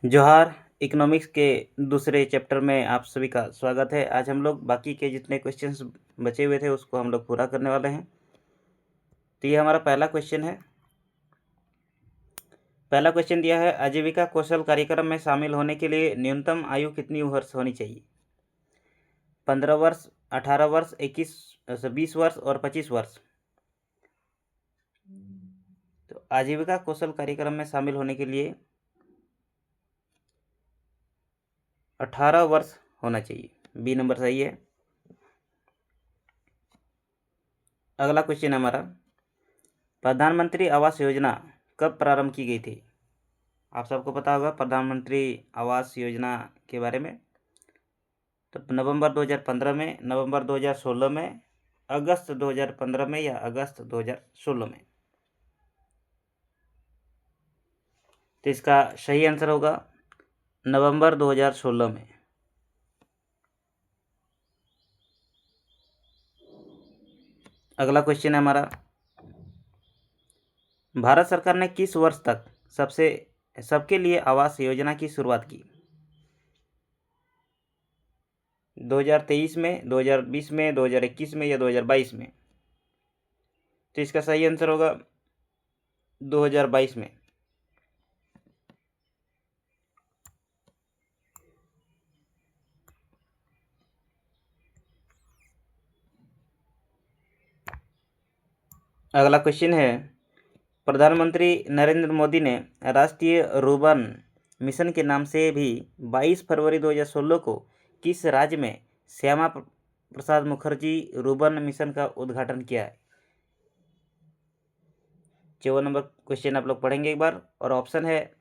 जोहार। इकोनॉमिक्स के दूसरे चैप्टर में आप सभी का स्वागत है। आज हम लोग बाकी के जितने क्वेश्चंस बचे हुए थे उसको हम लोग पूरा करने वाले हैं। तो ये हमारा पहला क्वेश्चन है। पहला क्वेश्चन दिया है, आजीविका कौशल कार्यक्रम में शामिल होने के लिए न्यूनतम आयु कितनी वर्ष होनी चाहिए? 15 वर्ष, 18 वर्ष, 21, 20 वर्ष और 25 वर्ष। तो आजीविका कौशल कार्यक्रम में शामिल होने के लिए 18 वर्ष होना चाहिए। बी नंबर सही है। अगला क्वेश्चन हमारा, प्रधानमंत्री आवास योजना कब प्रारंभ की गई थी? आप सबको पता होगा प्रधानमंत्री आवास योजना के बारे में। तो नवंबर 2015 में, नवंबर 2016 में, अगस्त 2015 में या अगस्त 2016 में। तो इसका सही आंसर होगा नवंबर 2016 में। अगला क्वेश्चन है हमारा, भारत सरकार ने किस वर्ष तक सबके लिए आवास योजना की शुरुआत की? 2023 में, 2020 में, 2021 में या 2022 में? तो इसका सही आंसर होगा 2022 में। अगला क्वेश्चन है, प्रधानमंत्री नरेंद्र मोदी ने राष्ट्रीय रुर्बन मिशन के नाम से भी 22 फरवरी 2016 को किस राज्य में श्यामा प्रसाद मुखर्जी रुर्बन मिशन का उद्घाटन किया है? 54 नंबर क्वेश्चन आप लोग पढ़ेंगे एक बार। और ऑप्शन है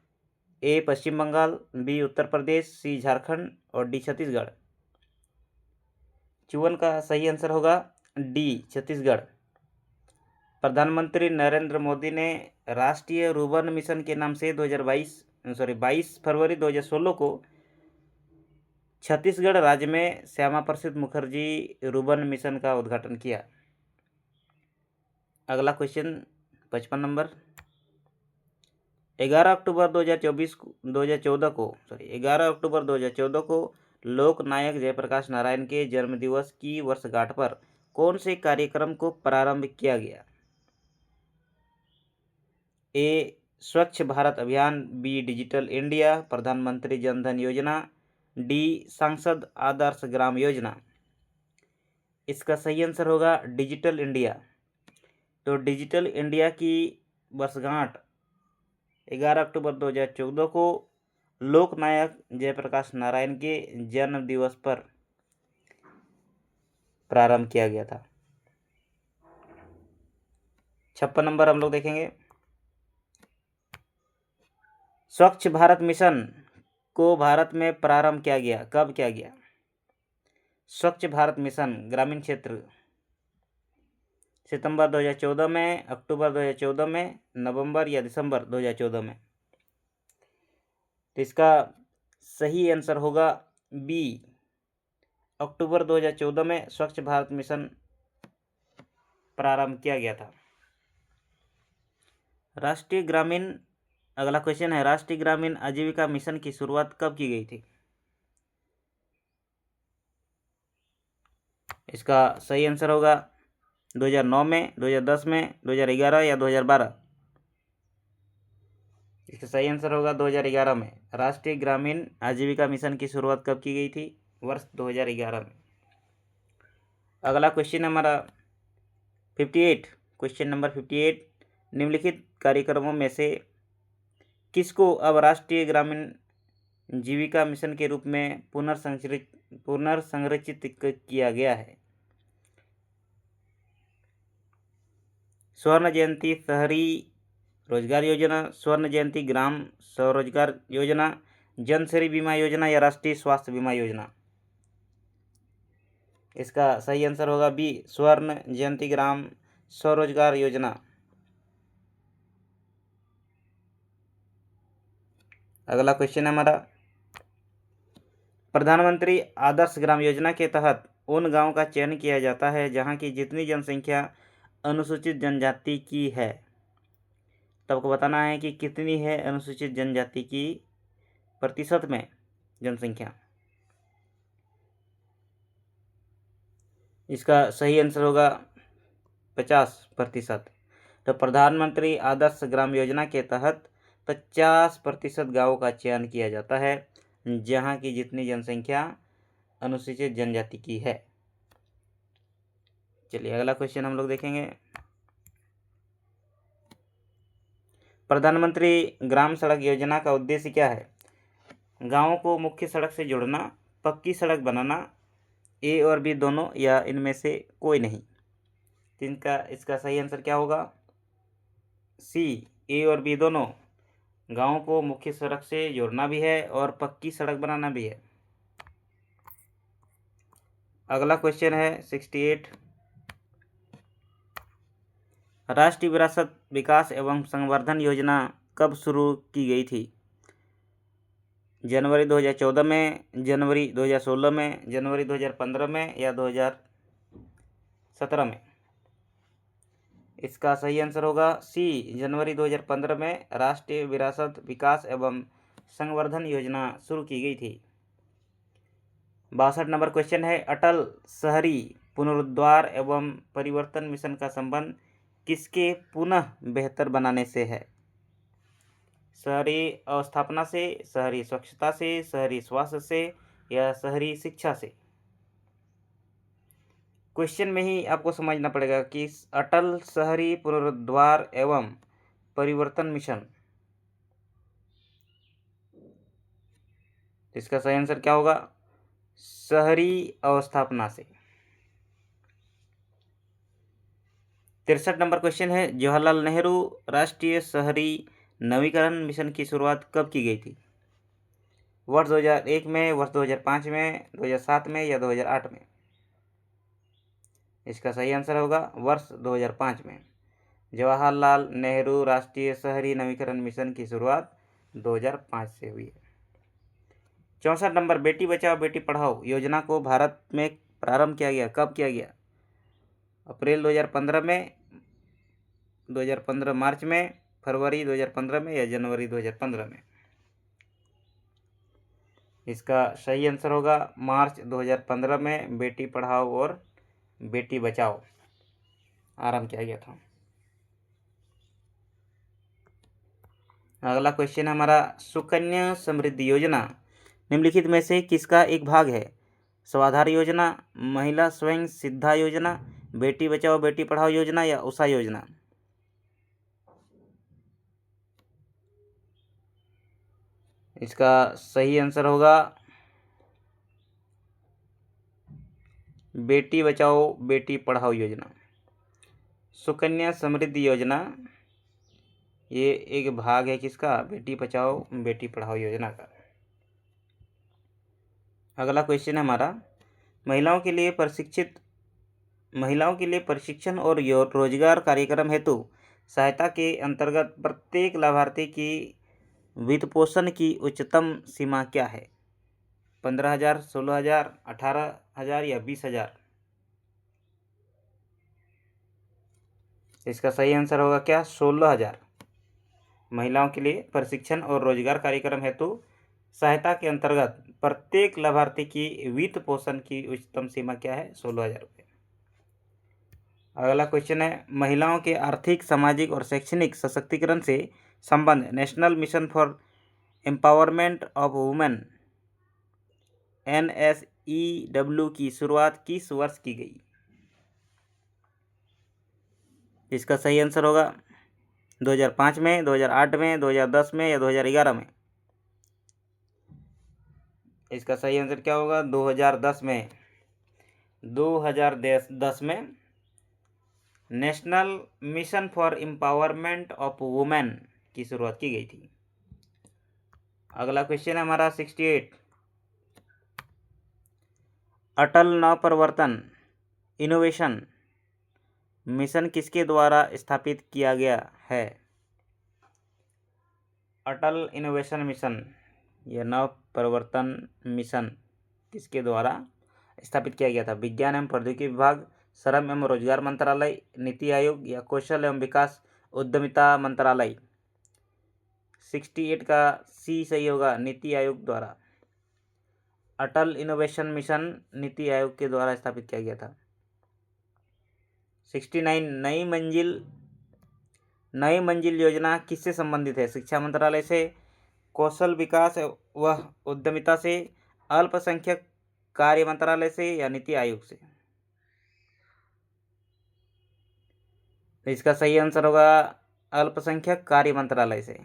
ए पश्चिम बंगाल, बी उत्तर प्रदेश, सी झारखंड और डी छत्तीसगढ़। 54 का सही आंसर होगा डी छत्तीसगढ़। प्रधानमंत्री नरेंद्र मोदी ने राष्ट्रीय रुर्बन मिशन के नाम से 22 फरवरी 2016 को छत्तीसगढ़ राज्य में श्यामा प्रसाद मुखर्जी रुर्बन मिशन का उद्घाटन किया। अगला क्वेश्चन 55 नंबर, 11 अक्टूबर 2014 को लोक नायक जयप्रकाश नारायण के जन्मदिवस की वर्षगांठ पर कौन से कार्यक्रम को प्रारंभ किया गया? ए स्वच्छ भारत अभियान, बी डिजिटल इंडिया, प्रधानमंत्री जन धन योजना, डी सांसद आदर्श ग्राम योजना। इसका सही आंसर होगा डिजिटल इंडिया। तो डिजिटल इंडिया की वर्षगांठ 11 अक्टूबर 2014 को लोकनायक जयप्रकाश नारायण के जन्म दिवस पर प्रारंभ किया गया था। 56 नंबर हम लोग देखेंगे, स्वच्छ भारत मिशन को भारत में प्रारंभ किया गया, कब किया गया? स्वच्छ भारत मिशन ग्रामीण क्षेत्र सितंबर 2014 में, अक्टूबर 2014 में, नवंबर या दिसंबर 2014 में? तो इसका सही आंसर होगा बी, अक्टूबर 2014 में स्वच्छ भारत मिशन प्रारंभ किया गया था। अगला क्वेश्चन है, राष्ट्रीय ग्रामीण आजीविका मिशन की शुरुआत कब की गई थी? इसका सही आंसर होगा 2009 में, 2010 में, 2011 या 2012। इसका सही आंसर होगा 2011 में। राष्ट्रीय ग्रामीण आजीविका मिशन की शुरुआत कब की गई थी? वर्ष 2011 में। अगला क्वेश्चन हमारा 58, क्वेश्चन नंबर 58, निम्नलिखित कार्यक्रमों में से किसको अब राष्ट्रीय ग्रामीण जीविका मिशन के रूप में पुनर्संरचित किया गया है? स्वर्ण जयंती शहरी रोजगार योजना, स्वर्ण जयंती ग्राम स्वरोजगार योजना, जनश्री बीमा योजना या राष्ट्रीय स्वास्थ्य बीमा योजना? इसका सही आंसर होगा बी, स्वर्ण जयंती ग्राम स्वरोजगार योजना। अगला क्वेश्चन है हमारा, प्रधानमंत्री आदर्श ग्राम योजना के तहत उन गांवों का चयन किया जाता है जहां की जितनी जनसंख्या अनुसूचित जनजाति की है। तो आपको बताना है कि कितनी है अनुसूचित जनजाति की प्रतिशत में जनसंख्या? इसका सही आंसर होगा 50%। तो प्रधानमंत्री आदर्श ग्राम योजना के तहत 50% गाँवों का चयन किया जाता है जहाँ की जितनी जनसंख्या अनुसूचित जनजाति की है। चलिए अगला क्वेश्चन हम लोग देखेंगे। प्रधानमंत्री ग्राम सड़क योजना का उद्देश्य क्या है? गाँवों को मुख्य सड़क से जोड़ना, पक्की सड़क बनाना, ए और बी दोनों, या इनमें से कोई नहीं। इसका सही आंसर क्या होगा? सी, ए और बी दोनों। गाँव को मुख्य सड़क से जोड़ना भी है और पक्की सड़क बनाना भी है। अगला क्वेश्चन है 68। राष्ट्रीय विरासत विकास एवं संवर्धन योजना कब शुरू की गई थी? जनवरी 2014 में, जनवरी 2016 में, जनवरी 2015 में, या 2017 में? इसका सही आंसर होगा सी, जनवरी 2015 में राष्ट्रीय विरासत विकास एवं संवर्धन योजना शुरू की गई थी। 62 नंबर क्वेश्चन है, अटल शहरी पुनरुद्धार एवं परिवर्तन मिशन का संबंध किसके पुनः बेहतर बनाने से है? शहरी अवस्थापना से, शहरी स्वच्छता से, शहरी स्वास्थ्य से, या शहरी शिक्षा से? क्वेश्चन में ही आपको समझना पड़ेगा कि अटल शहरी पुनरुद्धार एवं परिवर्तन मिशन, इसका सही आंसर क्या होगा? शहरी अवस्थापना से। 63 नंबर क्वेश्चन है, जवाहरलाल नेहरू राष्ट्रीय शहरी नवीकरण मिशन की शुरुआत कब की गई थी? वर्ष 2001 में, वर्ष 2005 में, 2007 में, या 2008 में? इसका सही आंसर होगा वर्ष 2005 में। जवाहरलाल नेहरू राष्ट्रीय शहरी नवीकरण मिशन की शुरुआत 2005 से हुई है। 64 नंबर, बेटी बचाओ बेटी पढ़ाओ योजना को भारत में प्रारंभ किया गया, कब किया गया? अप्रैल 2015 में, 2015 मार्च में, फरवरी 2015 में, या जनवरी 2015 में? इसका सही आंसर होगा मार्च 2015 में बेटी पढ़ाओ और बेटी बचाओ आरंभ किया गया था। अगला क्वेश्चन हमारा, सुकन्या समृद्धि योजना निम्नलिखित में से किसका एक भाग है? स्वाधार योजना, महिला स्वयं सिद्धा योजना, बेटी बचाओ बेटी पढ़ाओ योजना, या उषा योजना? इसका सही आंसर होगा बेटी बचाओ बेटी पढ़ाओ योजना। सुकन्या समृद्धि योजना ये एक भाग है किसका? बेटी बचाओ बेटी पढ़ाओ योजना का। अगला क्वेश्चन है हमारा, महिलाओं के लिए प्रशिक्षण और रोजगार कार्यक्रम हेतु सहायता के अंतर्गत प्रत्येक लाभार्थी की वित्त पोषण की उच्चतम सीमा क्या है? 15,000, 16,000, 18,000, या 20,000? इसका सही आंसर होगा क्या? 16,000। महिलाओं के लिए प्रशिक्षण और रोजगार कार्यक्रम हेतु सहायता के अंतर्गत प्रत्येक लाभार्थी की वित्त पोषण की उच्चतम सीमा क्या है? 16,000 रुपये। अगला क्वेश्चन है, महिलाओं के आर्थिक, सामाजिक और शैक्षणिक सशक्तिकरण से संबंध national mission for empowerment of women NSEW की शुरुआत किस वर्ष की गई? इसका सही आंसर होगा 2005 में, 2008 में, 2010 में, या 2011 में? इसका सही आंसर क्या होगा? 2010 में। 2010 में national mission for empowerment of women की शुरुआत की गई थी। अगला क्वेश्चन है हमारा 68, अटल नवप्रवर्तन इनोवेशन मिशन किसके द्वारा स्थापित किया गया है? अटल इनोवेशन मिशन या नवप्रवर्तन मिशन किसके द्वारा स्थापित किया गया था? विज्ञान एवं प्रौद्योगिकी विभाग, श्रम एवं रोजगार मंत्रालय, नीति आयोग, या कौशल एवं विकास उद्यमिता मंत्रालय? 68 का सी सही होगा, नीति आयोग द्वारा। अटल इनोवेशन मिशन नीति आयोग के द्वारा स्थापित किया गया था। 69 नई मंजिल योजना किससे संबंधित है? शिक्षा मंत्रालय से, कौशल विकास व उद्यमिता से, अल्पसंख्यक कार्य मंत्रालय से या नीति आयोग से? तो इसका सही आंसर होगा अल्पसंख्यक कार्य मंत्रालय से।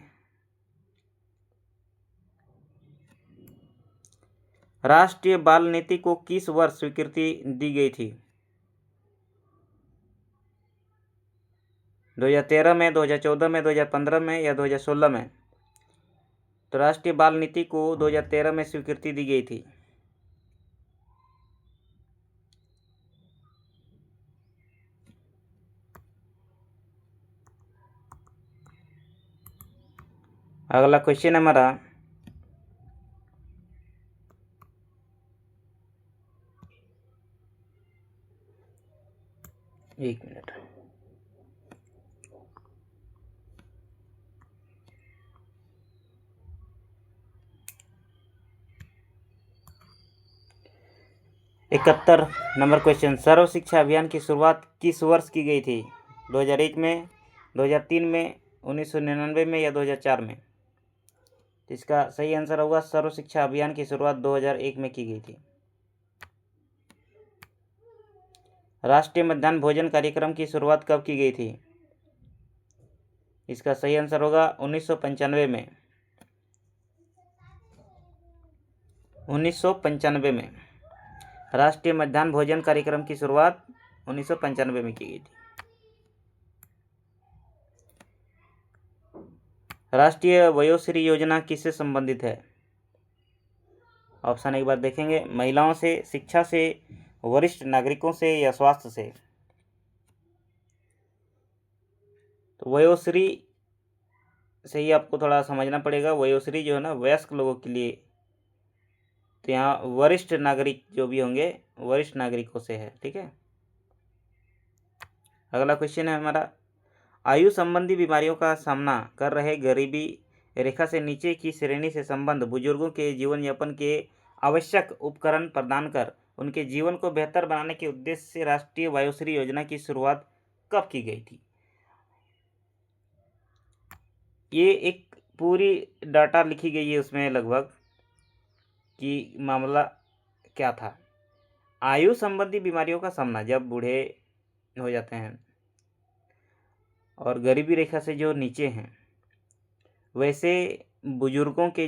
राष्ट्रीय बाल नीति को किस वर्ष स्वीकृति दी गई थी? 2013 में, 2014 में, 2015 में या 2016 में? तो राष्ट्रीय बाल नीति को 2013 में स्वीकृति दी गई थी। अगला क्वेश्चन हमारा, एक मिनट, इकहत्तर नंबर क्वेश्चन, सर्व शिक्षा अभियान की शुरुआत किस वर्ष की गई थी? 2001 में, 2003 में, 1999 में या 2004 में? तो इसका सही आंसर होगा सर्व शिक्षा अभियान की शुरुआत 2001 में की गई थी। राष्ट्रीय मध्याह्न भोजन कार्यक्रम की शुरुआत कब की गई थी? इसका सही आंसर होगा 1995 में। 1995 में राष्ट्रीय मध्याह्न भोजन कार्यक्रम की शुरुआत 1995 में की गई थी। राष्ट्रीय वयोश्री योजना किससे संबंधित है? ऑप्शन एक बार देखेंगे, महिलाओं से, शिक्षा से, वरिष्ठ नागरिकों से या स्वास्थ्य से? तो वयोश्री से ही आपको थोड़ा समझना पड़ेगा। वयोश्री जो है ना, वयस्क लोगों के लिए, तो यहाँ वरिष्ठ नागरिक जो भी होंगे, वरिष्ठ नागरिकों से है। ठीक है। अगला क्वेश्चन है हमारा, आयु संबंधी बीमारियों का सामना कर रहे गरीबी रेखा से नीचे की श्रेणी से संबंध बुजुर्गों के जीवन यापन के आवश्यक उपकरण प्रदान कर उनके जीवन को बेहतर बनाने के उद्देश्य से राष्ट्रीय वयोश्री योजना की शुरुआत कब की गई थी? ये एक पूरी डाटा लिखी गई है उसमें लगभग कि मामला क्या था। आयु संबंधी बीमारियों का सामना जब बूढ़े हो जाते हैं और गरीबी रेखा से जो नीचे हैं, वैसे बुजुर्गों के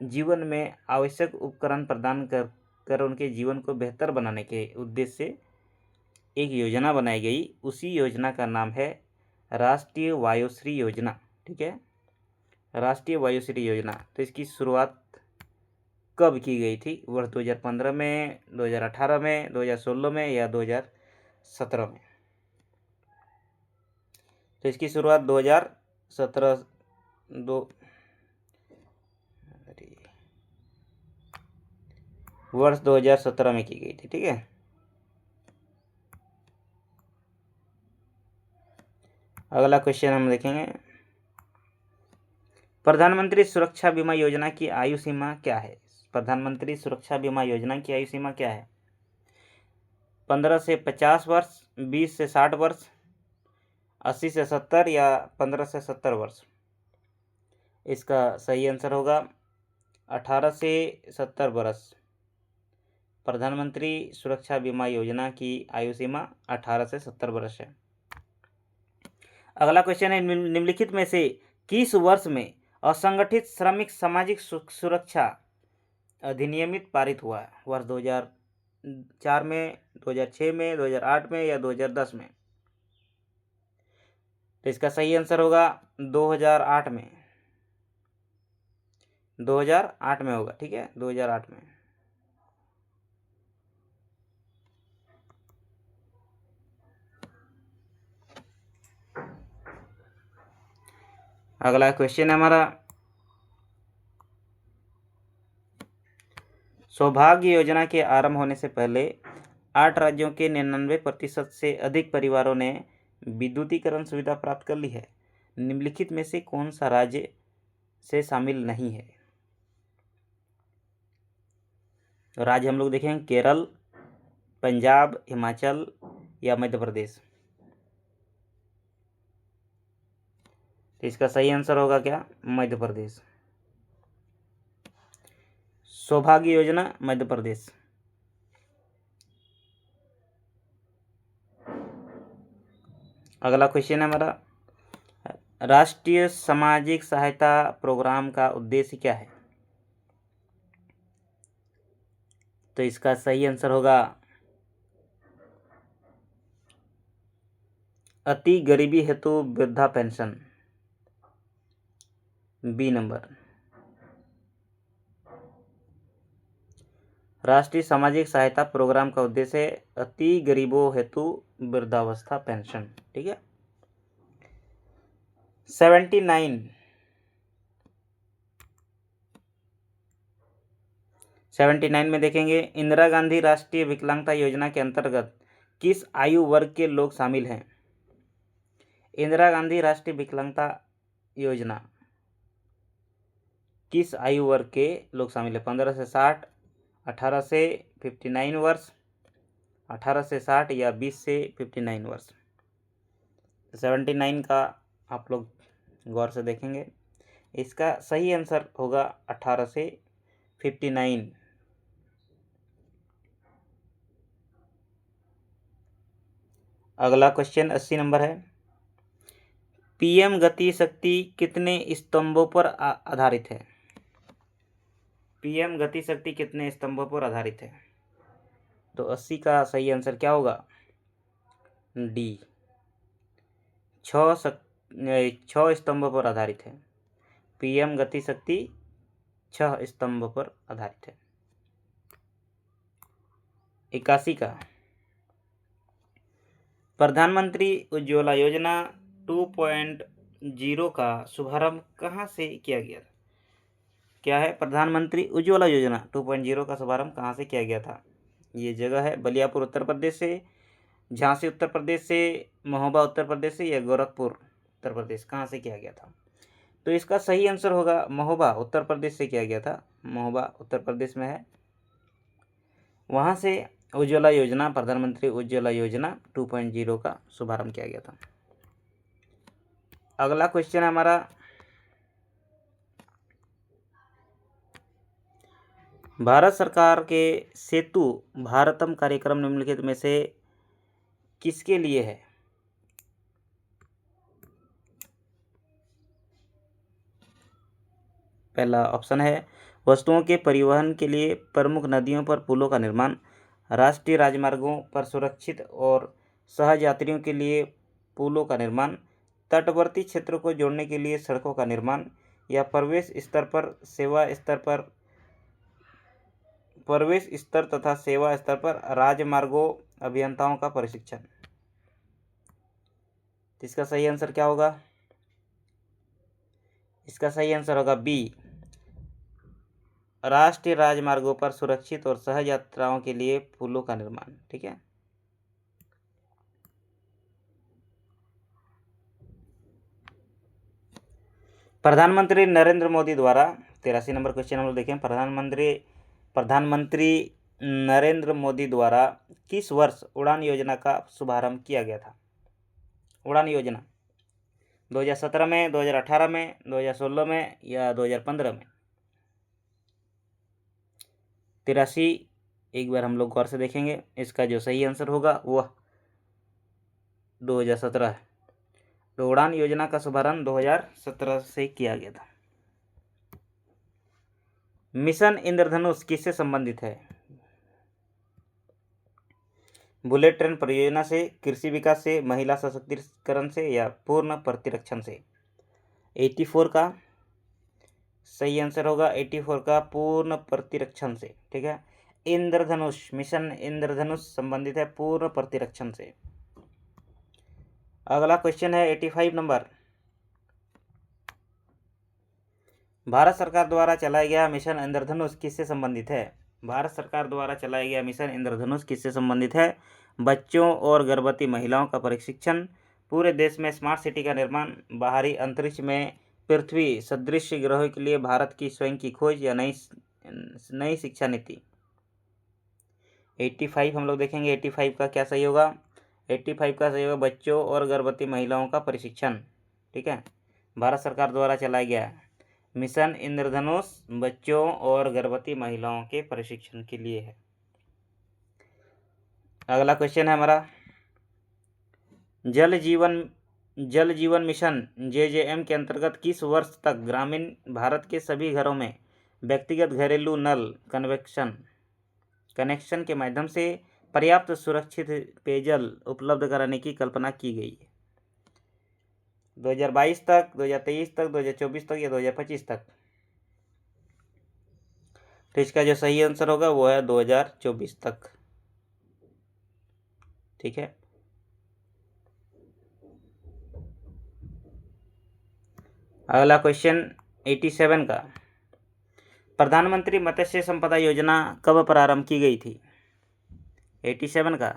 जीवन में आवश्यक उपकरण प्रदान कर उनके जीवन को बेहतर बनाने के उद्देश्य से एक योजना बनाई गई। उसी योजना का नाम है राष्ट्रीय वयोश्री योजना। ठीक है, राष्ट्रीय वयोश्री योजना। तो इसकी शुरुआत कब की गई थी? वर्ष 2015 में, 2018 में, 2016 में या 2017 में? तो इसकी शुरुआत 2017 वर्ष 2017 में की गई थी। ठीक है। अगला क्वेश्चन हम देखेंगे, प्रधानमंत्री सुरक्षा बीमा योजना की आयु सीमा क्या है? प्रधानमंत्री सुरक्षा बीमा योजना की आयु सीमा क्या है? 15 से 50 वर्ष, 20 से 60 वर्ष, 80 से 70 या 15 से 70 वर्ष? इसका सही आंसर होगा 18 से 70 वर्ष। प्रधानमंत्री सुरक्षा बीमा योजना की आयु सीमा 18 से 70 वर्ष है। अगला क्वेश्चन है, निम्नलिखित में से किस वर्ष में असंगठित श्रमिक सामाजिक सुरक्षा अधिनियमित पारित हुआ है? वर्ष 2004 में, 2006 में, 2008 में या 2010 में? तो इसका सही आंसर होगा 2008 में। 2008 में होगा। ठीक है, 2008 में। अगला क्वेश्चन है हमारा, सौभाग्य योजना के आरंभ होने से पहले 8 राज्यों के 99% से अधिक परिवारों ने विद्युतीकरण सुविधा प्राप्त कर ली है। निम्नलिखित में से कौन सा राज्य से शामिल नहीं है? राज्य हम लोग देखेंगे केरल, पंजाब, हिमाचल या मध्य प्रदेश। तो इसका सही आंसर होगा क्या? मध्य प्रदेश। सौभाग्य योजना मध्य प्रदेश। अगला क्वेश्चन है हमारा, राष्ट्रीय सामाजिक सहायता प्रोग्राम का उद्देश्य क्या है? तो इसका सही आंसर होगा अति गरीबी हेतु वृद्धा पेंशन, बी नंबर। राष्ट्रीय सामाजिक सहायता प्रोग्राम का उद्देश्य है अति गरीबों हेतु वृद्धावस्था पेंशन। ठीक है। 79 में देखेंगे, इंदिरा गांधी राष्ट्रीय विकलांगता योजना के अंतर्गत किस आयु वर्ग के लोग शामिल हैं? इंदिरा गांधी राष्ट्रीय विकलांगता योजना किस आयु वर्ग के लोग शामिल है? 15 से 60, 18 से 59 वर्ष, 18 से 60 या 20 से 59 वर्ष। 79 का आप लोग गौर से देखेंगे, इसका सही आंसर होगा 18 से 59। अगला क्वेश्चन 80 नंबर है, पीएम गति शक्ति कितने स्तंभों पर आधारित है? पीएम गति शक्ति कितने स्तंभों पर आधारित है? तो 80 का सही आंसर क्या होगा? डी, 6 स्तंभों पर आधारित है। पीएम गति शक्ति 6 स्तंभों पर आधारित है। 81 का, प्रधानमंत्री उज्ज्वला योजना 2.0 का शुभारंभ कहाँ से किया गया था? क्या है? प्रधानमंत्री उज्ज्वला योजना 2.0 का शुभारंभ कहाँ से किया गया था? ये जगह है बलियापुर उत्तर प्रदेश से, झांसी उत्तर प्रदेश से, महोबा उत्तर प्रदेश से या गोरखपुर उत्तर प्रदेश, कहाँ से किया गया था? तो इसका सही आंसर होगा महोबा उत्तर प्रदेश से किया गया था। महोबा उत्तर प्रदेश में है, वहाँ से उज्ज्वला योजना, प्रधानमंत्री उज्ज्वला योजना 2.0 का शुभारंभ किया गया था। अगला क्वेश्चन है हमारा, भारत सरकार के सेतु भारतम कार्यक्रम निम्नलिखित में से किसके लिए है? पहला ऑप्शन है वस्तुओं के परिवहन के लिए प्रमुख नदियों पर पुलों का निर्माण, राष्ट्रीय राजमार्गों पर सुरक्षित और सहज यात्रियों के लिए पुलों का निर्माण, तटवर्ती क्षेत्रों को जोड़ने के लिए सड़कों का निर्माण, या प्रवेश स्तर तथा सेवा स्तर पर राजमार्गों अभियंताओं का प्रशिक्षण। इसका सही आंसर क्या होगा? इसका सही आंसर होगा बी, राष्ट्रीय राजमार्गों पर सुरक्षित और सहज यात्राओं के लिए पुलों का निर्माण। ठीक है। प्रधानमंत्री नरेंद्र मोदी द्वारा 83 नंबर क्वेश्चन हम लोग देखें, प्रधानमंत्री नरेंद्र मोदी द्वारा किस वर्ष उड़ान योजना का शुभारंभ किया गया था? उड़ान योजना 2017 में, 2018 में, 2016 में या 2015 में? 83 एक बार हम लोग गौर से देखेंगे, इसका जो सही आंसर होगा वह 2017 है। तो उड़ान योजना का शुभारंभ 2017 से किया गया था। मिशन इंद्रधनुष किससे संबंधित है? बुलेट ट्रेन परियोजना से, कृषि विकास से, महिला सशक्तिकरण से या पूर्ण प्रतिरक्षण से? 84 का सही आंसर होगा 84 का पूर्ण प्रतिरक्षण से। ठीक है। इंद्रधनुष, मिशन इंद्रधनुष संबंधित है पूर्ण प्रतिरक्षण से। अगला क्वेश्चन है 85 नंबर, भारत सरकार द्वारा चलाया गया मिशन इंद्रधनुष किससे संबंधित है? भारत सरकार द्वारा चलाया गया मिशन इंद्रधनुष किससे संबंधित है? बच्चों और गर्भवती महिलाओं का प्रशिक्षण, पूरे देश में स्मार्ट सिटी का निर्माण, बाहरी अंतरिक्ष में पृथ्वी सदृश ग्रहों के लिए भारत की स्वयं की खोज या नई शिक्षा नीति। 85 हम लोग देखेंगे 85 का क्या सही होगा। 85 का सही होगा बच्चों और गर्भवती महिलाओं का प्रशिक्षण। ठीक है, भारत सरकार द्वारा चलाया गया मिशन इंद्रधनुष बच्चों और गर्भवती महिलाओं के प्रशिक्षण के लिए है। अगला क्वेश्चन है हमारा, जल जीवन मिशन JJM के अंतर्गत किस वर्ष तक ग्रामीण भारत के सभी घरों में व्यक्तिगत घरेलू नल कनेक्शन के माध्यम से पर्याप्त सुरक्षित पेयजल उपलब्ध कराने की कल्पना की गई है? 2022 तक, 2023 तक, 2024 तक या 2025 तक? तो इसका जो सही आंसर होगा वो है 2024 तक। ठीक है, अगला क्वेश्चन 87 का, प्रधानमंत्री मत्स्य संपदा योजना कब प्रारंभ की गई थी? 87 का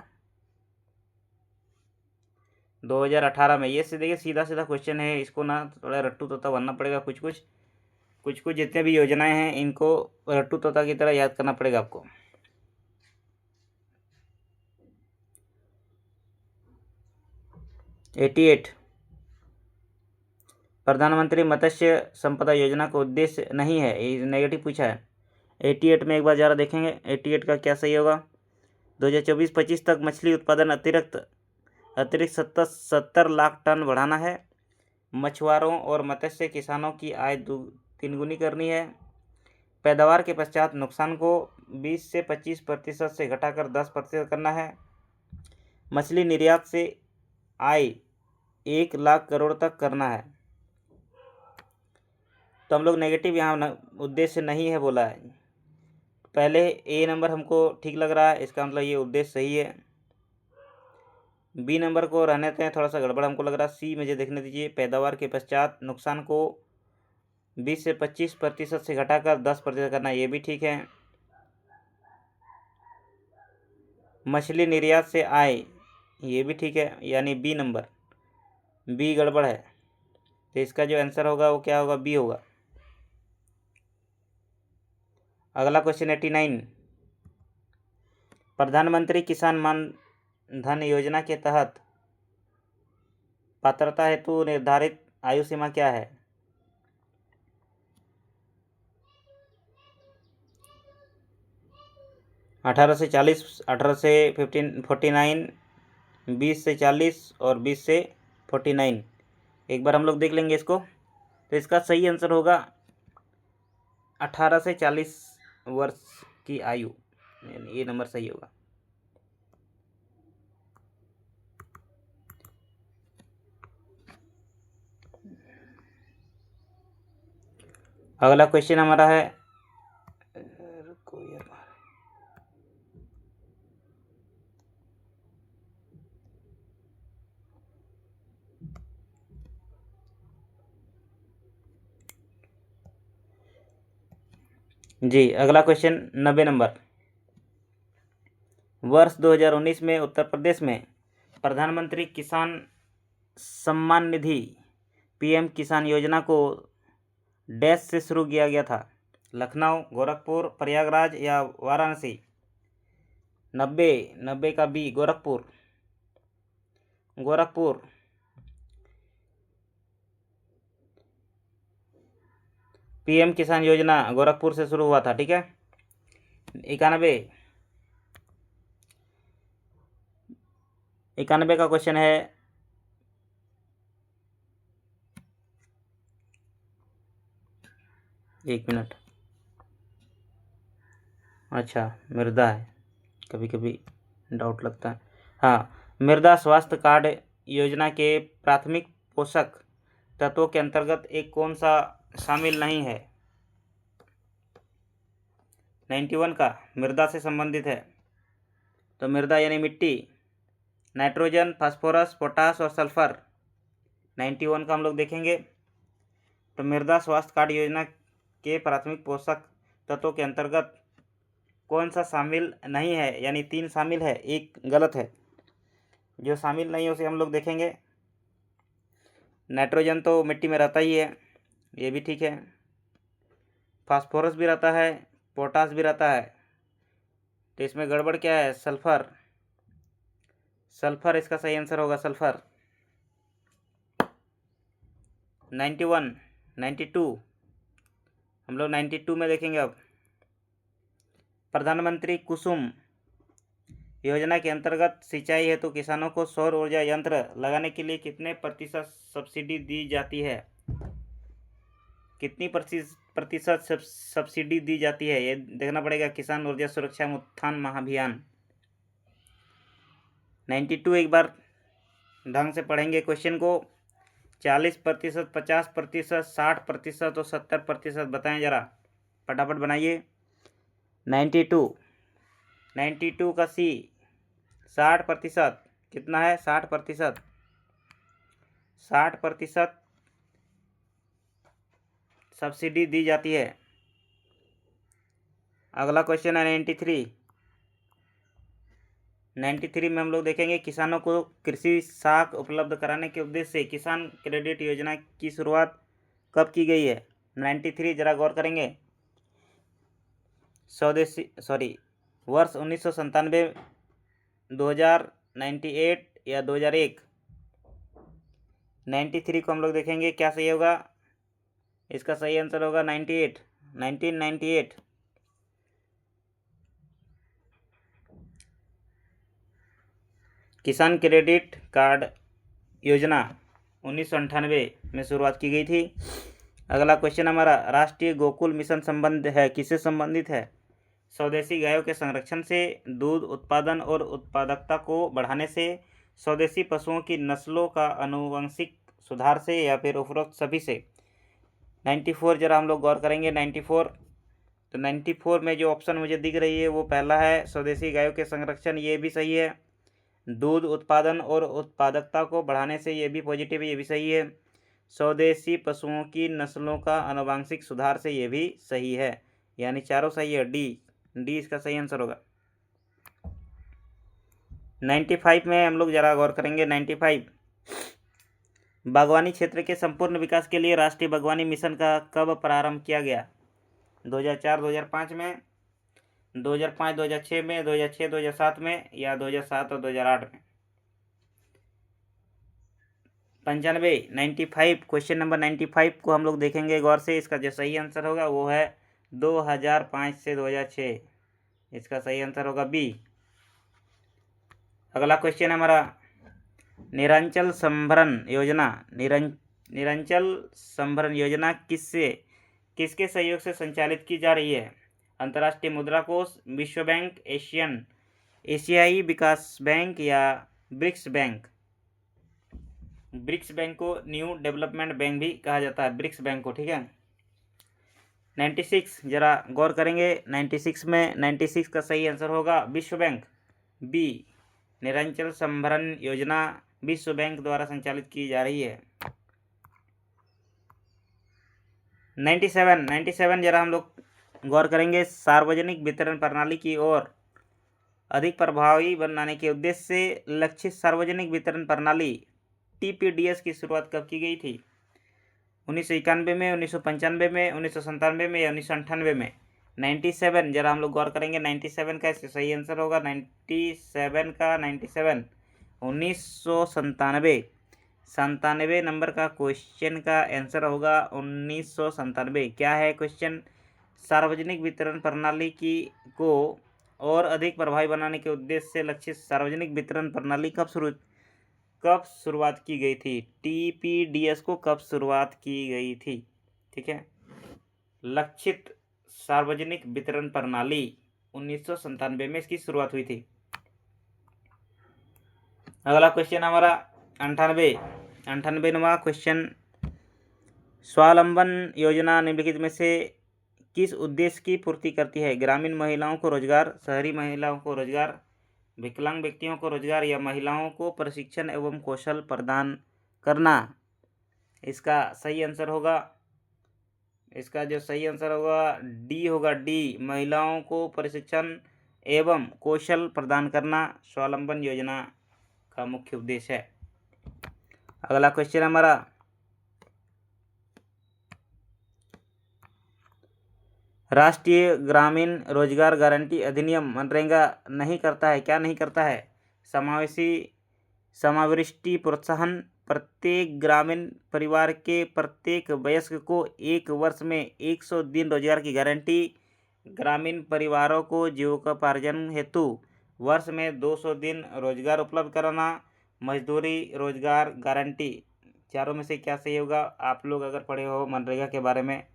2018 में। ये देखिए सीधा क्वेश्चन है, इसको ना थोड़ा रट्टू तोता बनना पड़ेगा। कुछ जितने भी योजनाएं हैं इनको रट्टू तोता की तरह याद करना पड़ेगा आपको। प्रधानमंत्री मत्स्य संपदा योजना का उद्देश्य नहीं है, ये नेगेटिव पूछा है। 88 में एक बार ज़रा देखेंगे 88 का क्या सही होगा। 2024-25 तक मछली उत्पादन अतिरिक्त 70 लाख टन बढ़ाना है। मछुआरों और मत्स्य किसानों की आय 3 गुनी करनी है। पैदावार के पश्चात नुकसान को 20 से 25% से घटाकर 10% करना है। मछली निर्यात से आय 1 लाख करोड़ तक करना है। तो हम लोग नेगेटिव यहाँ उद्देश्य नहीं है बोला है। पहले ए नंबर हमको ठीक लग रहा है, इसका मतलब ये उद्देश्य सही है। बी नंबर को रहने देते हैं, थोड़ा सा गड़बड़ हमको लग रहा है। सी मुझे देखने दीजिए, पैदावार के पश्चात नुकसान को 20 से 25% से घटाकर 10% करना, ये भी ठीक है। मछली निर्यात से आय, ये भी ठीक है, यानी बी नंबर। बी गड़बड़ है, तो इसका जो आंसर होगा वो क्या होगा? बी होगा। अगला क्वेश्चन 89, प्रधानमंत्री किसान मान धन योजना के तहत पात्रता हेतु निर्धारित आयु सीमा क्या है? 18 से 40, 18 से 49, 20 से 40 और 20 से 49। एक बार हम लोग देख लेंगे इसको। तो इसका सही आंसर होगा 18 से 40 वर्ष की आयु, ये नंबर सही होगा। अगला क्वेश्चन हमारा है, जी अगला क्वेश्चन 90 नंबर, वर्ष 2019 में उत्तर प्रदेश में प्रधानमंत्री किसान सम्मान निधि PM किसान योजना को डैश से शुरू किया गया था? लखनऊ, गोरखपुर, प्रयागराज या वाराणसी? 90 का बी, गोरखपुर। PM किसान योजना गोरखपुर से शुरू हुआ था। ठीक है, 91 का क्वेश्चन है, एक मिनट। अच्छा, मृदा है, कभी कभी डाउट लगता है। हाँ, मृदा स्वास्थ्य कार्ड योजना के प्राथमिक पोषक तत्वों के अंतर्गत एक कौन सा शामिल नहीं है? 91 का मृदा से संबंधित है, तो मृदा यानी मिट्टी, नाइट्रोजन, फास्फोरस, पोटास और सल्फर। 91 का हम लोग देखेंगे, तो मृदा स्वास्थ्य कार्ड योजना के प्राथमिक पोषक तत्वों के अंतर्गत कौन सा शामिल नहीं है? यानी 3 शामिल है, एक गलत है। जो शामिल नहीं है उसे हम लोग देखेंगे। नाइट्रोजन तो मिट्टी में रहता ही है, ये भी ठीक है। फास्फोरस भी रहता है, पोटास भी रहता है, तो इसमें गड़बड़ क्या है? सल्फर। सल्फर इसका सही आंसर होगा, सल्फर। 91, 92, हम लोग 92 में देखेंगे अब। प्रधानमंत्री कुसुम योजना के अंतर्गत सिंचाई हेतु किसानों को सौर ऊर्जा यंत्र लगाने के लिए कितने प्रतिशत सब्सिडी दी जाती है? कितनी प्रतिशत सब्सिडी दी जाती है, ये देखना पड़ेगा। किसान ऊर्जा सुरक्षा उत्थान महाअभियान 92 एक बार ढंग से पढ़ेंगे क्वेश्चन को। 40%, 50%, 60% और 70% बताएं जरा, फटाफट बनाइए। 92 का सी 60%, कितना है? 60%, 60% सब्सिडी दी जाती है। अगला क्वेश्चन है 93 में हम लोग देखेंगे किसानों को कृषि साख उपलब्ध कराने के उद्देश्य से किसान क्रेडिट योजना की शुरुआत कब की गई है? 93 जरा गौर करेंगे। वर्ष 1997, 2098 या 2001। 93 को हम लोग देखेंगे क्या सही होगा। इसका सही आंसर होगा 98, 1998। किसान क्रेडिट कार्ड योजना 1998 में शुरुआत की गई थी। अगला क्वेश्चन हमारा राष्ट्रीय गोकुल मिशन संबंध है, किससे संबंधित है? स्वदेशी गायों के संरक्षण से, दूध उत्पादन और उत्पादकता को बढ़ाने से, स्वदेशी पशुओं की नस्लों का आनुवंशिक सुधार से, या फिर उपरोक्त सभी से। 94 जरा हम लोग गौर करेंगे। 94, तो 94 में जो ऑप्शन मुझे दिख रही है वो पहला है, स्वदेशी गायों के संरक्षण, ये भी सही है। दूध उत्पादन और उत्पादकता को बढ़ाने से, ये भी पॉजिटिव है, ये भी सही है। स्वदेशी पशुओं की नस्लों का आनुवंशिक सुधार से, ये भी सही है, यानी चारों सही है। डी इसका सही आंसर होगा। 95 में हम लोग जरा गौर करेंगे। 95 बागवानी क्षेत्र के संपूर्ण विकास के लिए राष्ट्रीय बागवानी मिशन का कब प्रारंभ किया गया? 2004, 2005 में, 2005, 2006 में, 2006, 2007 में, या 2007 और 2008 में। 95 क्वेश्चन नंबर 95 को हम लोग देखेंगे गौर से। इसका जो सही आंसर होगा वो है 2005 से 2006, इसका सही आंसर होगा बी। अगला क्वेश्चन हमारा निरंचल संभरण योजना। निरंचल संभरण योजना किसके सहयोग से संचालित की जा रही है? अंतर्राष्ट्रीय मुद्रा कोष, विश्व बैंक, एशियाई विकास बैंक, या ब्रिक्स बैंक? ब्रिक्स बैंक को न्यू डेवलपमेंट बैंक भी कहा जाता है, ब्रिक्स बैंक को, ठीक है। 96 जरा गौर करेंगे। 96 का सही आंसर होगा विश्व बैंक, बी। निरंचल संभरण योजना विश्व बैंक द्वारा संचालित की जा रही है। 97 जरा हम लोग गौर करेंगे। सार्वजनिक वितरण प्रणाली की ओर अधिक प्रभावी बनाने के उद्देश्य से लक्षित सार्वजनिक वितरण प्रणाली TPDS की शुरुआत कब की गई थी? 1991 में, 1995 में, 1997 में, या 1998 में? 97 जरा हम लोग गौर करेंगे। 97 का सही आंसर होगा 97 1997 नंबर का क्वेश्चन का आंसर होगा 1997। क्या है क्वेश्चन? सार्वजनिक वितरण प्रणाली को और अधिक प्रभावी बनाने के उद्देश्य से लक्षित सार्वजनिक वितरण प्रणाली कब शुरुआत की गई थी? TPDS को कब शुरुआत की गई थी? ठीक है, लक्षित सार्वजनिक वितरण प्रणाली 1997 में इसकी शुरुआत हुई थी। अगला क्वेश्चन हमारा 98वां क्वेश्चन। स्वावलंबन योजना निम्नलिखित में से किस उद्देश्य की पूर्ति करती है? ग्रामीण महिलाओं को रोजगार, शहरी महिलाओं को रोजगार, विकलांग व्यक्तियों को रोजगार, या महिलाओं को प्रशिक्षण एवं कौशल प्रदान करना? इसका सही आंसर होगा, इसका जो सही आंसर होगा डी होगा, डी। महिलाओं को प्रशिक्षण एवं कौशल प्रदान करना स्वावलंबन योजना का मुख्य उद्देश्य है। अगला क्वेश्चन हमारा राष्ट्रीय ग्रामीण रोजगार गारंटी अधिनियम मनरेगा नहीं करता है। क्या नहीं करता है? समावेशी प्रोत्साहन। प्रत्येक ग्रामीण परिवार के प्रत्येक वयस्क को 1 वर्ष में 100 दिन रोजगार की गारंटी। ग्रामीण परिवारों को जीविकोपार्जन हेतु वर्ष में 200 दिन रोजगार उपलब्ध कराना। मजदूरी रोजगार गारंटी। चारों में से क्या सही होगा? आप लोग अगर पढ़े हो मनरेगा के बारे में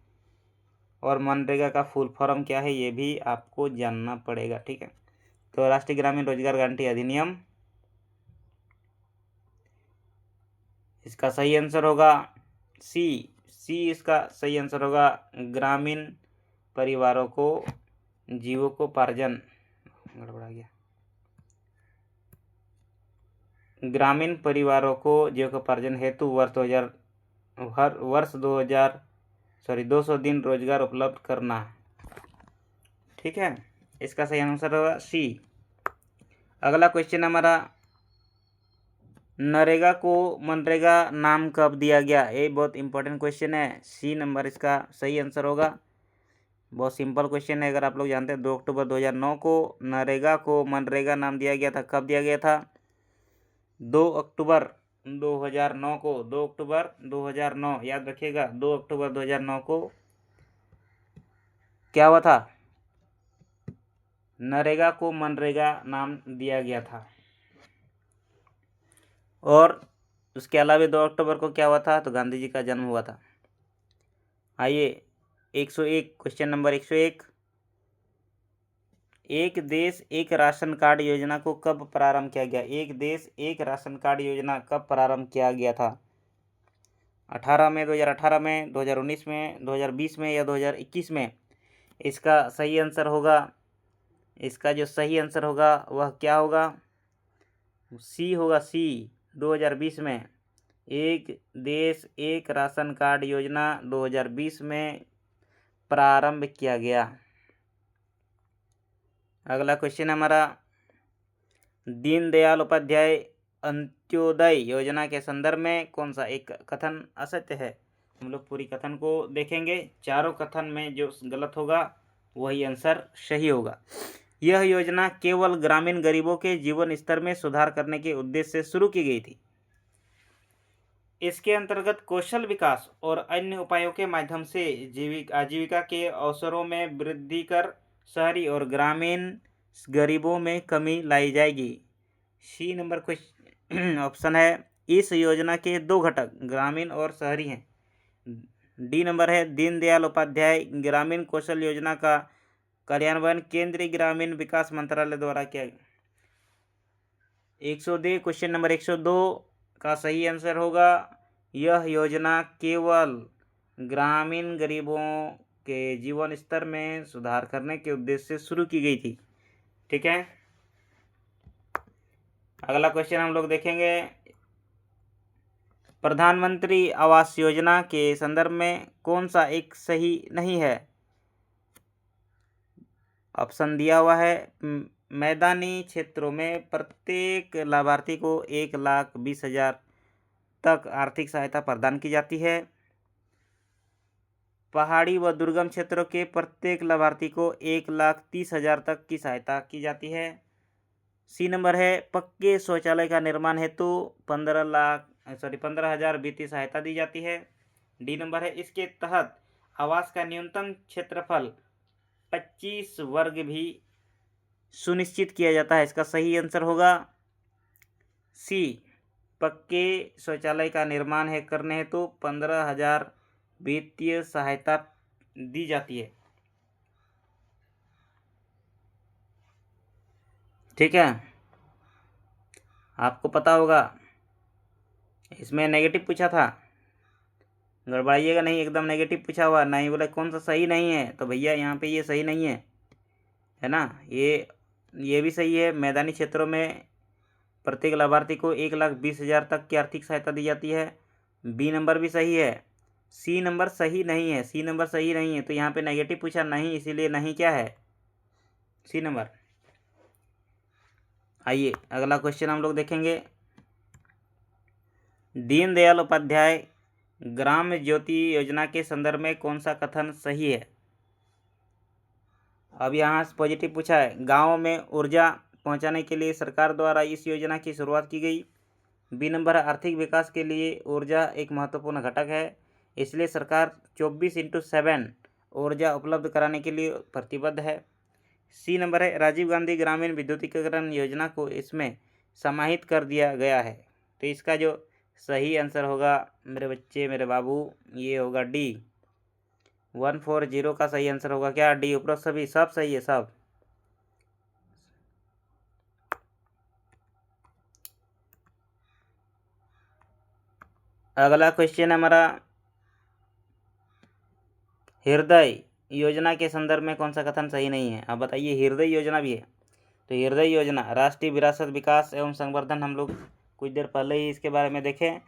और मनरेगा का फुल फॉर्म क्या है ये भी आपको जानना पड़ेगा। ठीक है, तो राष्ट्रीय ग्रामीण रोजगार गारंटी अधिनियम, इसका सही आंसर होगा सी। इसका सही आंसर होगा। ग्रामीण परिवारों को जीविकोपार्जन, गड़बड़ा गया, ग्रामीण परिवारों को जीविकोपार्जन हेतु वर्ष 200 दिन रोजगार उपलब्ध करना। ठीक है, इसका सही आंसर होगा सी। अगला क्वेश्चन हमारा, नरेगा को मनरेगा नाम कब दिया गया? ये बहुत इंपॉर्टेंट क्वेश्चन है। सी नंबर इसका सही आंसर होगा। बहुत सिंपल क्वेश्चन है। अगर आप लोग जानते हैं 2 अक्टूबर 2009 को नरेगा को मनरेगा नाम दिया गया था। कब दिया गया था? 2 अक्टूबर 2009 को। 2 अक्टूबर 2009 याद रखिएगा। 2 अक्टूबर 2009 को क्या हुआ था? नरेगा को मनरेगा नाम दिया गया था। और उसके अलावा 2 अक्टूबर को क्या हुआ था? तो गांधी जी का जन्म हुआ था। आइए 101, क्वेश्चन नंबर 101, एक देश एक राशन कार्ड योजना को कब प्रारंभ किया गया? एक देश एक राशन कार्ड योजना कब प्रारंभ किया गया था? 2018 में, 2019 में, 2020 में या 2021 में? इसका सही आंसर होगा, इसका जो सही आंसर होगा वह क्या होगा? सी होगा, सी। 2020 में एक देश एक राशन कार्ड योजना 2020 में प्रारंभ किया गया। अगला क्वेश्चन हमारा, दीनदयाल उपाध्याय अंत्योदय योजना के संदर्भ में कौन सा एक कथन असत्य है? हम लोग पूरी कथन को देखेंगे। चारों कथन में जो गलत होगा वही आंसर सही होगा। यह योजना केवल ग्रामीण गरीबों के जीवन स्तर में सुधार करने के उद्देश्य से शुरू की गई थी। इसके अंतर्गत कौशल विकास और अन्य उपायों के माध्यम से आजीविका के अवसरों में वृद्धि कर शहरी और ग्रामीण गरीबों में कमी लाई जाएगी। सी नंबर क्वेश्चन ऑप्शन है। इस योजना के 2 घटक ग्रामीण और शहरी हैं। डी नंबर है, दीनदयाल उपाध्याय ग्रामीण कौशल योजना का कार्यान्वयन केंद्रीय ग्रामीण विकास मंत्रालय द्वारा किया गया। 102, क्वेश्चन नंबर 102 का सही आंसर होगा, यह योजना केवल ग्रामीण गरीबों के जीवन स्तर में सुधार करने के उद्देश्य से शुरू की गई थी। ठीक है, अगला क्वेश्चन हम लोग देखेंगे, प्रधानमंत्री आवास योजना के संदर्भ में कौन सा एक सही नहीं है? ऑप्शन दिया हुआ है, मैदानी क्षेत्रों में प्रत्येक लाभार्थी को 1,20,000 तक आर्थिक सहायता प्रदान की जाती है। पहाड़ी व दुर्गम क्षेत्रों के प्रत्येक लाभार्थी को 1,30,000 तक की सहायता की जाती है। सी नंबर है, पक्के शौचालय का निर्माण हेतु 15,000 वित्तीय सहायता दी जाती है। डी नंबर है, इसके तहत आवास का न्यूनतम क्षेत्रफल 25 वर्ग भी सुनिश्चित किया जाता है। इसका सही आंसर होगा सी, पक्के शौचालय का निर्माण है करने हेतु 15,000 वित्तीय सहायता दी जाती है। ठीक है, आपको पता होगा इसमें नेगेटिव पूछा था, गड़बड़ाइएगा नहीं, एकदम नेगेटिव पूछा हुआ नहीं, बोला कौन सा सही नहीं है, तो भैया यहाँ पे ये सही नहीं है ना। ये भी सही है, मैदानी क्षेत्रों में प्रत्येक लाभार्थी को 1,20,000 तक की आर्थिक सहायता दी जाती है। बी नंबर भी सही है। सी नंबर सही नहीं है, सी नंबर सही नहीं है, तो यहाँ पे नेगेटिव पूछा नहीं, इसीलिए नहीं क्या है, सी नंबर। आइए अगला क्वेश्चन हम लोग देखेंगे, दीनदयाल उपाध्याय ग्राम ज्योति योजना के संदर्भ में कौन सा कथन सही है? अब यहाँ से पॉजिटिव पूछा है, गाँव में ऊर्जा पहुँचाने के लिए सरकार द्वारा इस योजना की शुरुआत की गई। बी नंबर है, आर्थिक विकास के लिए ऊर्जा एक महत्वपूर्ण घटक है, इसलिए सरकार 24/7 ऊर्जा उपलब्ध कराने के लिए प्रतिबद्ध है। सी नंबर है, राजीव गांधी ग्रामीण विद्युतीकरण योजना को इसमें समाहित कर दिया गया है। तो इसका जो सही आंसर होगा मेरे बच्चे, मेरे बाबू, ये होगा डी। 140 का सही आंसर होगा क्या? डी। उपरोक्त सभी सब सही है, सब। अगला क्वेश्चन है हमारा, हृदय योजना के संदर्भ में कौन सा कथन सही नहीं है? अब बताइए, हृदय योजना भी है। तो हृदय योजना राष्ट्रीय विरासत विकास एवं संवर्धन, हम लोग कुछ देर पहले ही इसके बारे में देखें।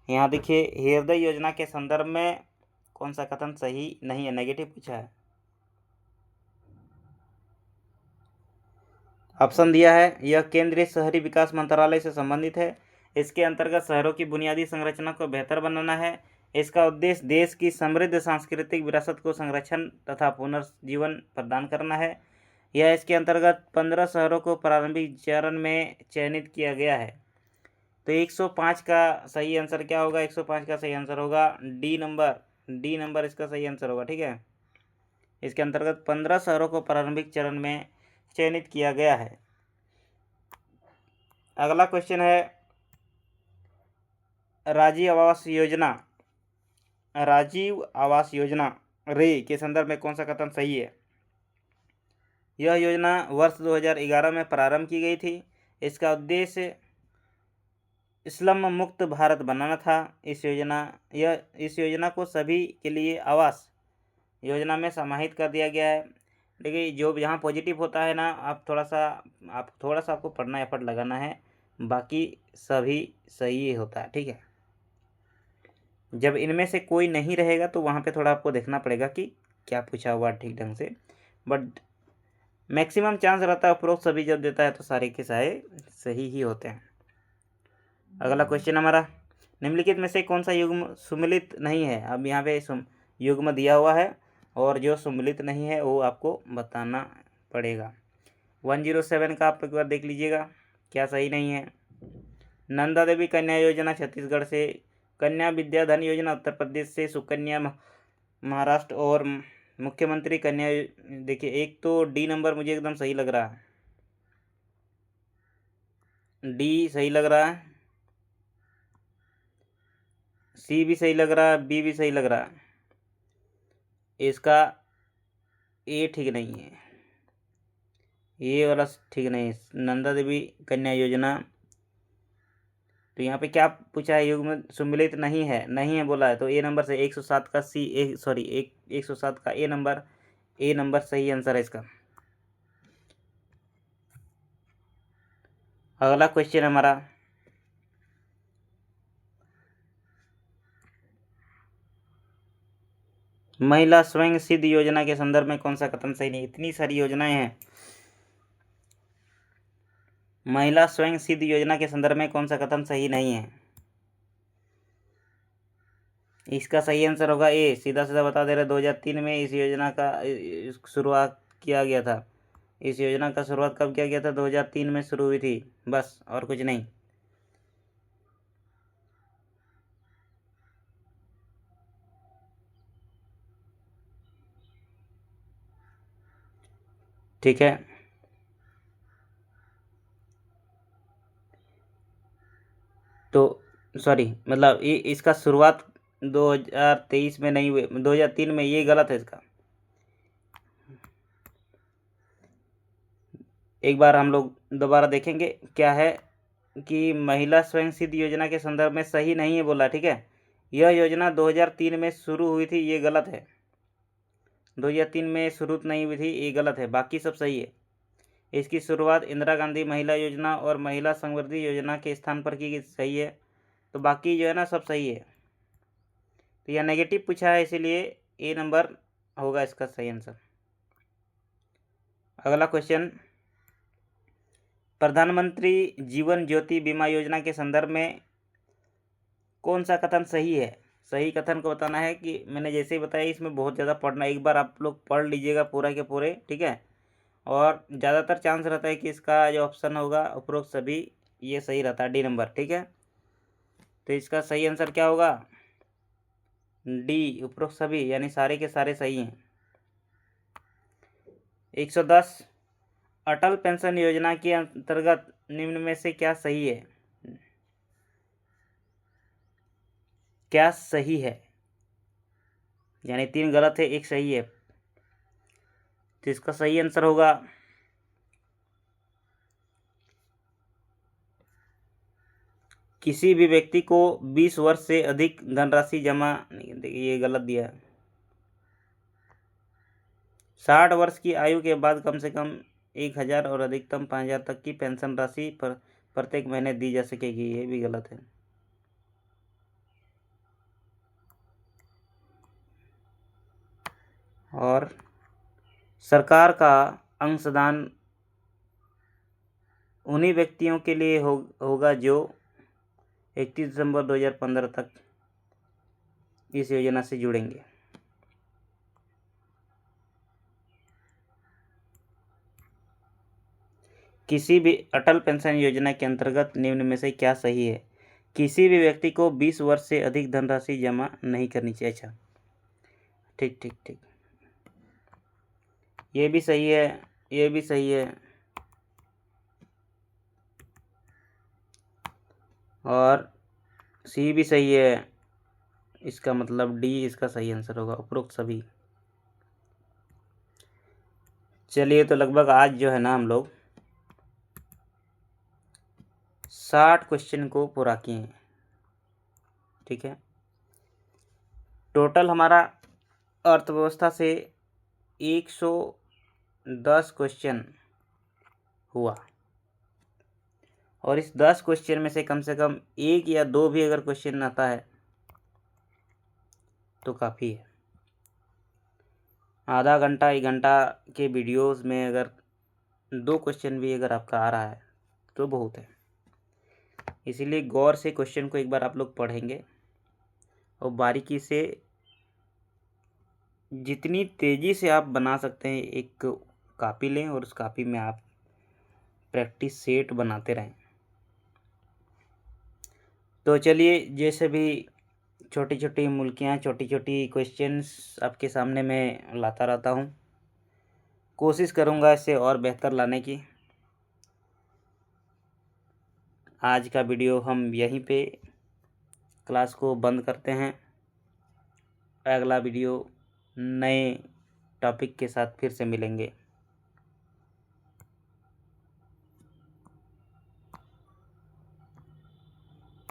यहाँ देखिए, हृदय योजना के संदर्भ में कौन सा कथन सही नहीं है, नेगेटिव पूछा है। ऑप्शन दिया है, यह केंद्रीय शहरी विकास मंत्रालय से संबंधित है। इसके अंतर्गत शहरों की बुनियादी संरचना को बेहतर बनाना है। इसका उद्देश्य देश की समृद्ध सांस्कृतिक विरासत को संरक्षण तथा पुनर्जीवन प्रदान करना है। यह इसके अंतर्गत 15 शहरों को प्रारंभिक चरण में चयनित किया गया है। तो 105 का सही आंसर क्या होगा? 105 का सही आंसर होगा डी नंबर। डी नंबर इसका सही आंसर होगा, ठीक है। इसके अंतर्गत 15 शहरों को प्रारंभिक चरण में चयनित किया गया है। अगला क्वेश्चन है, राजीव आवास योजना रे के संदर्भ में कौन सा कथन सही है? यह योजना वर्ष 2011 में प्रारंभ की गई थी। इसका उद्देश्य स्लम मुक्त भारत बनाना था। इस योजना को सभी के लिए आवास योजना में समाहित कर दिया गया है। देखिए, जो यहाँ पॉजिटिव होता है ना, आप थोड़ा सा आपको पढ़ना एफर्ट लगाना है, बाकी सभी सही होता है, ठीक है। जब इनमें से कोई नहीं रहेगा तो वहाँ पे थोड़ा आपको देखना पड़ेगा कि क्या पूछा हुआ ठीक ढंग से, बट मैक्सिमम चांस रहता है उपरोक्त सभी जब देता है तो सारे के सारे सही ही होते हैं। अगला क्वेश्चन हमारा, निम्नलिखित में से कौन सा युग्म सुमिलित नहीं है? अब यहाँ पे युग्म दिया हुआ है और जो सुमिलित नहीं है वो आपको बताना पड़ेगा। 107 का आप एक बार देख लीजिएगा क्या सही नहीं है। नंदा देवी कन्या योजना छत्तीसगढ़ से, कन्या विद्याधन योजना उत्तर प्रदेश से, सुकन्या महाराष्ट्र और मुख्यमंत्री कन्या, देखिए एक तो डी नंबर मुझे एकदम सही लग रहा है, डी सही लग रहा है, सी भी सही लग रहा है, बी भी सही लग रहा है, इसका ए ठीक नहीं है, ये वाला ठीक नहीं है। नंदा देवी कन्या योजना, तो यहाँ पे क्या पूछा है? युग्म सुमिलित नहीं है बोला है, तो ए नंबर से 107 का सी 107 का ए नंबर सही आंसर है इसका। अगला क्वेश्चन हमारा, महिला स्वयं सिद्ध योजना के संदर्भ में कौन सा कथन सही नहीं? इतनी सारी योजनाएं हैं। महिला स्वयं सिद्ध योजना के संदर्भ में कौन सा कथन सही नहीं है? इसका सही आंसर होगा ए। सीधा सीधा बता दे रहे, 2003 में इस योजना का शुरुआत किया गया था। इस योजना का शुरुआत कब किया गया था? 2003 में शुरू हुई थी, बस और कुछ नहीं। ठीक है, तो सॉरी, मतलब ये इसका शुरुआत 2023 में नहीं हुई, 2003 में, ये गलत है इसका। एक बार हम लोग दोबारा देखेंगे क्या है कि महिला स्वयं सिद्ध योजना के संदर्भ में सही नहीं है बोला, ठीक है। यह योजना 2003 में शुरू हुई थी, ये गलत है। 2003 में शुरू नहीं हुई थी, ये गलत है, बाकी सब सही है। इसकी शुरुआत इंदिरा गांधी महिला योजना और महिला समृद्धि योजना के स्थान पर की गई, सही है। तो बाकी जो है ना सब सही है। तो यह नेगेटिव पूछा है, इसीलिए ए नंबर होगा इसका सही आंसर। अगला क्वेश्चन, प्रधानमंत्री जीवन ज्योति बीमा योजना के संदर्भ में कौन सा कथन सही है? सही कथन को बताना है कि मैंने जैसे ही बताया, इसमें बहुत ज़्यादा पढ़ना, एक बार आप लोग पढ़ लीजिएगा पूरा के पूरे, ठीक है। और ज़्यादातर चांस रहता है कि इसका जो ऑप्शन होगा उपरोक्त सभी ये सही रहता है, डी नंबर। ठीक है, तो इसका सही आंसर क्या होगा? डी, उपरोक्त सभी, यानी सारे के सारे सही हैं। 110, अटल पेंशन योजना के अंतर्गत निम्न में से क्या सही है? क्या सही है? यानी 3 गलत है, 1 सही है, तो इसका सही आंसर होगा किसी भी व्यक्ति को 20 वर्ष से अधिक धनराशि जमा, देखिए ये गलत दिया है। 60 वर्ष की आयु के बाद कम से कम 1000 और अधिकतम 5000 तक की पेंशन राशि पर प्रत्येक महीने दी जा सकेगी, ये भी गलत है। और सरकार का अंशदान उन्हीं व्यक्तियों के लिए होगा जो 31 दिसंबर 2015 तक इस योजना से जुड़ेंगे। किसी भी अटल पेंशन योजना के अंतर्गत निम्न में से क्या सही है? किसी भी व्यक्ति को 20 वर्ष से अधिक धनराशि जमा नहीं करनी चाहिए। अच्छा, ठीक ठीक ठीक, ये भी सही है, ये भी सही है, और सी भी सही है। इसका मतलब डी इसका सही आंसर होगा, उपरोक्त सभी। चलिए, तो लगभग आज जो है ना हम लोग 60 क्वेश्चन को पूरा किए हैं। ठीक है, टोटल हमारा अर्थव्यवस्था से 110 क्वेश्चन हुआ, और इस 10 क्वेश्चन में से कम 1 या 2 भी अगर क्वेश्चन आता है तो काफ़ी है। आधा घंटा 1 घंटा के वीडियोस में अगर 2 क्वेश्चन भी अगर आपका आ रहा है तो बहुत है। इसीलिए गौर से क्वेश्चन को एक बार आप लोग पढ़ेंगे और बारीकी से, जितनी तेज़ी से आप बना सकते हैं, एक कापी लें और उस कापी में आप प्रैक्टिस सेट बनाते रहें। तो चलिए, जैसे भी छोटी छोटी मुल्कियाँ, छोटी छोटी क्वेश्चंस आपके सामने मैं लाता रहता हूँ, कोशिश करूँगा इसे और बेहतर लाने की। आज का वीडियो हम यहीं पे क्लास को बंद करते हैं। अगला वीडियो नए टॉपिक के साथ फिर से मिलेंगे।